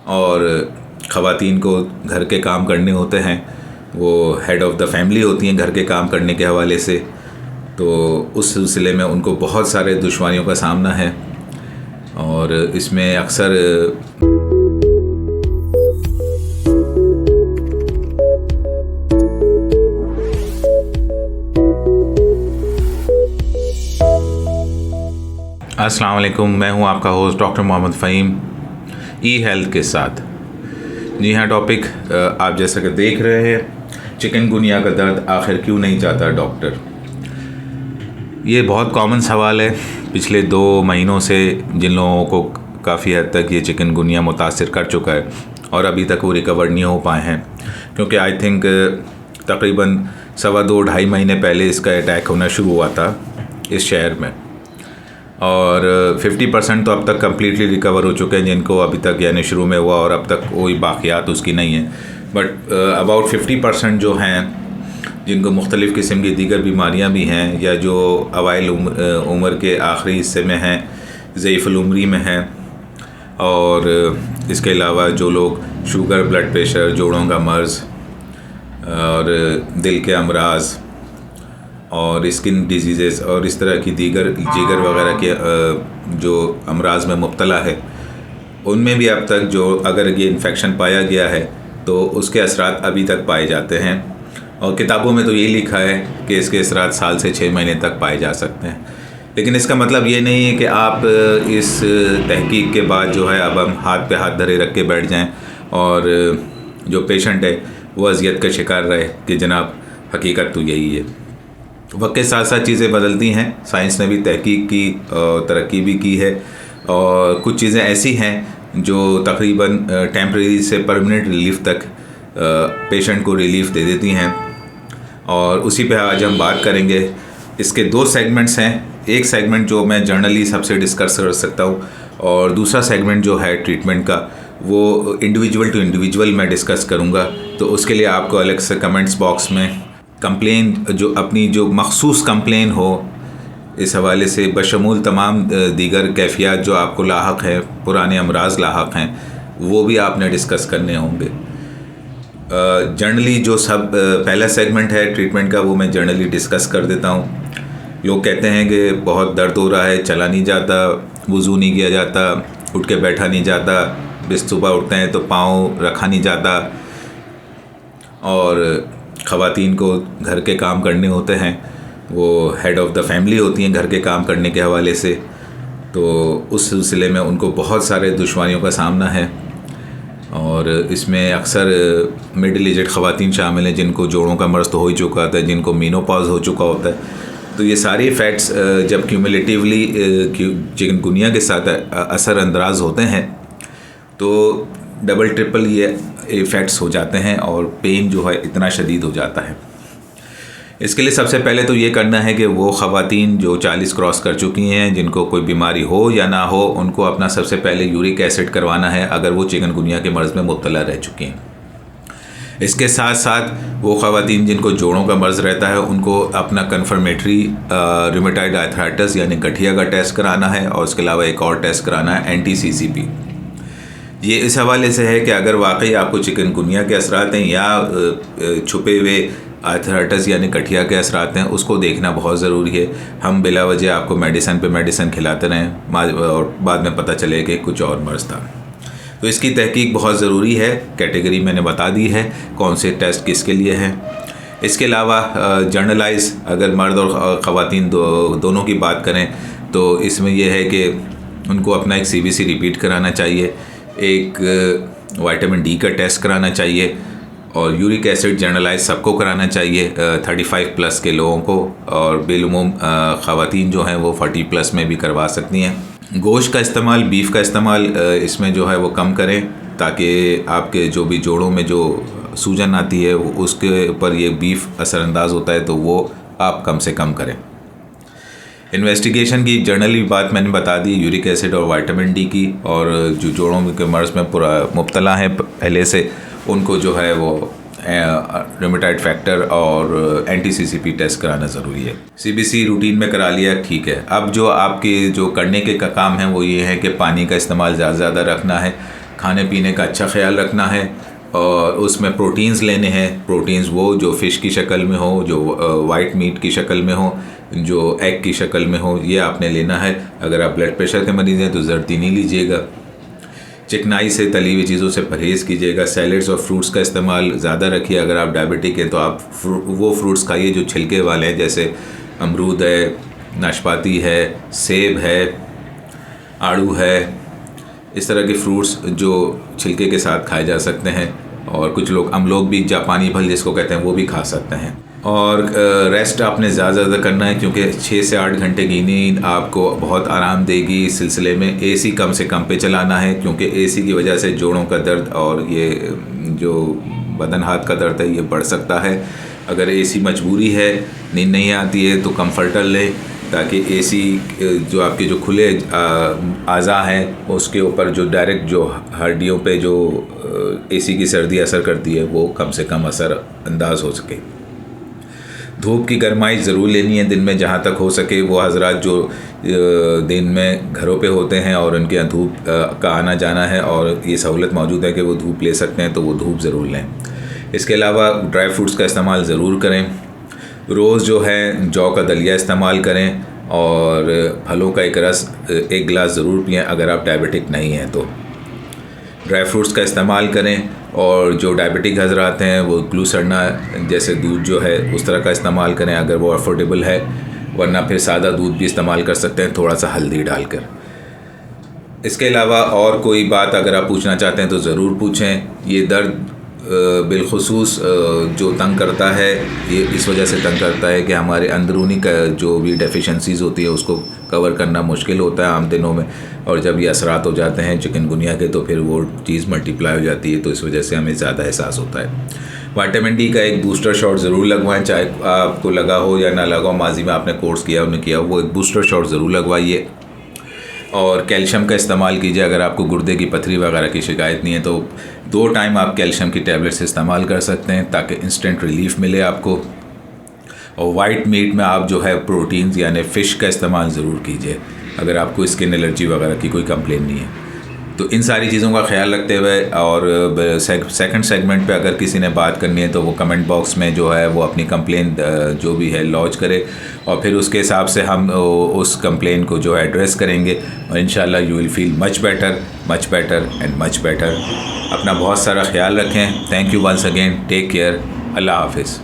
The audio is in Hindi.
और ख़वातीन को घर के काम करने होते हैं, वो हेड ऑफ़ द फैमिली होती हैं घर के काम करने के हवाले से, तो उस सिलसिले में उनको बहुत सारे दुश्वारियों का सामना है। और इसमें अक्सर अस्सलाम वालेकुम, मैं हूं आपका होस्ट डॉक्टर मोहम्मद फ़हीम ई हेल्थ के साथ। जी हाँ, टॉपिक आप जैसा कि देख रहे हैं, चिकनगुनिया का दर्द आखिर क्यों नहीं जाता डॉक्टर। ये बहुत कॉमन सवाल है पिछले 2 महीनों से, जिन लोगों को काफ़ी हद तक ये चिकनगुनिया मुतासिर कर चुका है और अभी तक वो रिकवर नहीं हो पाए हैं, क्योंकि आई थिंक तकरीबन 2.5 महीने पहले इसका अटैक होना शुरू हुआ था इस शहर में, और 50% तो अब तक कम्प्लीटली रिकवर हो चुके हैं जिनको अभी तक यानी शुरू में हुआ और अब तक कोई बाक़ियात उसकी नहीं है। बट अबाउट 50% जो हैं जिनको मुख्तलिफ़ किस्म की दीगर बीमारियां भी हैं, या जो अवाइल उम्र के आखिरी हिस्से में हैं, ज़ईफ़ुल उम्री में हैं, और इसके अलावा जो लोग शुगर, ब्लड प्रेशर, जोड़ों का मर्ज़ और दिल के अमराज़ और स्किन डिजीज़ और इस तरह की दीगर जिगर वगैरह के जो अमराज में मुब्तला है, उनमें भी अब तक जो अगर ये इन्फेक्शन पाया गया है तो उसके असरात अभी तक पाए जाते हैं। और किताबों में तो ये लिखा है कि इसके असरात साल से 6 महीने तक पाए जा सकते हैं। लेकिन इसका मतलब ये नहीं है कि आप इस तहकीक के बाद जो है अब हम हाथ पे हाथ धरे रख के बैठ जाएं और जो पेशेंट है वो अजियत का शिकार रहे कि जनाब हकीकत तो यही है। वक्त के साथ साथ चीज़ें बदलती हैं, साइंस ने भी तहकीक की, तरक्की भी की है, और कुछ चीज़ें ऐसी हैं जो तकरीबन टेम्परेरी से परमानेंट रिलीफ तक पेशेंट को रिलीफ दे देती हैं, और उसी पे आज हम बात करेंगे। इसके 2 सेगमेंट्स हैं, एक सेगमेंट जो मैं जर्नली सबसे डिस्कस कर सकता हूँ, और दूसरा सेगमेंट जो है ट्रीटमेंट का, वो इंडिविजुअल टू इंडिविजुअल मैं डिस्कस करूँगा। तो उसके लिए आपको अलग से कमेंट्स बॉक्स में कंप्लेन, जो अपनी जो मखसूस कंप्लेन हो इस हवाले से, बशमूल तमाम दीगर कैफियत जो आपको लाहक है, पुराने अमराज लाहक हैं, वो भी आपने डिस्कस करने होंगे। जर्नली जो पहला सेगमेंट है ट्रीटमेंट का, वो मैं जर्नली डिस्कस कर देता हूँ। लोग कहते हैं कि बहुत दर्द हो रहा है, चला नहीं जाता, वज़ू नहीं किया जाता, उठ के बैठा नहीं जाता, सुबह उठते हैं तो पाँव रखा नहीं जाता, और ख़वातीन को घर के काम करने होते हैं, वो हेड ऑफ़ द फैमिली होती हैं घर के काम करने के हवाले से, तो उस सिलसिले में उनको बहुत सारे दुश्वारियों का सामना है। और इसमें अक्सर मिडिल एजड ख़वातीन शामिल हैं जिनको जोड़ों का मर्ज़ तो हो ही चुका होता है, जिनको मेनोपॉज़ हो चुका होता है। तो ये सारे इफ़ेक्ट्स जब क्यूमुलेटिवली चिकनगुनिया के साथ असर अंदाज होते हैं तो डबल ट्रिपल ये इफ़ेक्ट्स हो जाते हैं, और पेन जो है इतना शदीद हो जाता है। इसके लिए सबसे पहले तो ये करना है कि वो ख़वातीन जो 40 क्रॉस कर चुकी हैं, जिनको कोई बीमारी हो या ना हो, उनको अपना सबसे पहले यूरिक एसिड करवाना है अगर वो चिकनगुनिया के मर्ज़ में मुब्तला रह चुकी हैं। इसके साथ साथ वो ख़वातीन जिनको जोड़ों का मर्ज़ रहता है, उनको अपना कन्फर्मेटरी रूमेटॉइड आर्थराइटिस यानी गठिया का टेस्ट कराना है, और उसके अलावा एक और टेस्ट कराना है NTCCP। ये इस हवाले से है कि अगर वाकई आपको चिकनगुनिया के असरात हैं या छुपे हुए आर्थराइटिस यानी गठिया के असरात हैं, उसको देखना बहुत ज़रूरी है। हम बिला वजह आपको मेडिसिन पे मेडिसिन खिलाते रहें और बाद में पता चले कि कुछ और मर्ज़ था। तो इसकी तहकीक बहुत ज़रूरी है। कैटेगरी मैंने बता दी है कौन से टेस्ट किसके लिए हैं। इसके अलावा जर्नलाइज अगर मर्द और ख़वातीन दोनों की बात करें तो इसमें यह है कि उनको अपना एक CBC रिपीट कराना चाहिए, एक विटामिन D का टेस्ट कराना चाहिए, और यूरिक एसिड जर्नलाइज सबको कराना चाहिए 35+ के लोगों को, और बेलुमूम ख़वातीन जो हैं वो 40+ में भी करवा सकती हैं। गोश्त का इस्तेमाल, बीफ का इस्तेमाल इसमें जो है वो कम करें, ताकि आपके जो भी जोड़ों में जो सूजन आती है उसके ऊपर ये बीफ असरअंदाज होता है, तो वो आप कम से कम करें। इन्वेस्टिगेशन की जर्नली बात मैंने बता दी, यूरिक एसिड और विटामिन D की, और जो जोड़ों के मर्ज़ में पूरा मुब्तला है पहले से, उनको जो है वो रूमेटॉइड फैक्टर और NTCCP टेस्ट कराना ज़रूरी है। CBC रूटीन में करा लिया, ठीक है। अब जो आपके जो करने के काम है वो ये है कि पानी का इस्तेमाल ज़्यादा रखना है, खाने पीने का अच्छा ख्याल रखना है और उसमें प्रोटीन्स लेने हैं। प्रोटीन्स वो जो फ़िश की शक्ल में हो, जो वाइट मीट की शक्ल में हो, जो एग की शक्ल में हो, ये आपने लेना है। अगर आप ब्लड प्रेशर के मरीज़ हैं तो ज़रती नहीं लीजिएगा। चिकनाई से, तली हुई चीज़ों से परहेज़ कीजिएगा। सैलड्स और फ्रूट्स का इस्तेमाल ज़्यादा रखिए। अगर आप डायबिटिक हैं तो आप वो फ्रूट्स खाइए जो छिलके वाले हैं, जैसे अमरूद है, नाशपाती है, सेब है, आड़ू है। इस तरह के फ्रूट्स जो छिलके के साथ खाए जा सकते हैं। और कुछ लोग अमलोग भी, जापानी फल जिसको कहते हैं, वो भी खा सकते हैं। और रेस्ट आपने ज़्यादा करना है, क्योंकि 6 से 8 घंटे की नींद आपको बहुत आराम देगी। इस सिलसिले में एसी कम से कम पे चलाना है, क्योंकि एसी की वजह से जोड़ों का दर्द और ये जो बदन हाथ का दर्द है ये बढ़ सकता है। अगर एसी मजबूरी है, नींद नहीं आती है, तो कंफर्टर लें, ताकि एसी जो आपके जो खुले आज़ा हैं उसके ऊपर जो डायरेक्ट जो हड्डियों पे जो एसी की सर्दी असर करती है वो कम से कम असर अंदाज हो सके। धूप की गर्माई ज़रूर लेनी है दिन में जहाँ तक हो सके। वो हजरात जो दिन में घरों पे होते हैं और उनके यहाँ धूप का आना जाना है और ये सहूलत मौजूद है कि वो धूप ले सकते हैं, तो वो धूप ज़रूर लें। इसके अलावा ड्राई फ्रूट्स का इस्तेमाल ज़रूर करें। रोज़ जो है जौ का दलिया इस्तेमाल करें और फलों का एक रस 1 गिलास ज़रूर पिएं अगर आप डायबिटिक नहीं हैं तो। ड्राई फ्रूट्स का इस्तेमाल करें और जो डायबिटिक हजरात हैं वो ग्लूसरना जैसे दूध जो है उस तरह का इस्तेमाल करें अगर वो अफोर्डेबल है, वरना फिर सादा दूध भी इस्तेमाल कर सकते हैं थोड़ा सा हल्दी डालकर। इसके अलावा और कोई बात अगर आप पूछना चाहते हैं तो ज़रूर पूछें। ये दर्द बिलखुसूस जो तंग करता है, ये इस वजह से तंग करता है कि हमारे अंदरूनी का जो भी डेफिशिएंसीज़ होती है उसको कवर करना मुश्किल होता है आम दिनों में, और जब ये असरात हो जाते हैं चिकनगुनिया के तो फिर वो चीज़ मल्टीप्लाई हो जाती है, तो इस वजह से हमें ज़्यादा एहसास होता है। विटामिन डी का एक बूस्टर शॉट ज़रूर लगवाएं, चाहे आपको लगा हो या ना लगा हो, माजी में आपने कोर्स किया उन्हें किया, वो एक बूस्टर शॉट ज़रूर लगवाइए। और कैल्शियम का इस्तेमाल कीजिए। अगर आपको गुर्दे की पथरी वगैरह की शिकायत नहीं है तो 2 टाइम आप कैल्शियम की टैबलेट्स इस्तेमाल कर सकते हैं ताकि इंस्टेंट रिलीफ मिले आपको। और वाइट मीट में आप जो है प्रोटीन्स यानी फ़िश का इस्तेमाल ज़रूर कीजिए अगर आपको स्किन एलर्जी वगैरह की कोई कंप्लेन नहीं है। तो इन सारी चीज़ों का ख्याल रखते हुए और सेकंड सेगमेंट पे अगर किसी ने बात करनी है तो वो कमेंट बॉक्स में जो है वो अपनी कंप्लेन जो भी है लॉन्च करे और फिर उसके हिसाब से हम उस कंप्लेन को जो है एड्रेस करेंगे और इंशाल्लाह you will feel much better and much better. अपना बहुत सारा ख्याल रखें। Thank you once again. Take care. अल्लाह हाफिज़।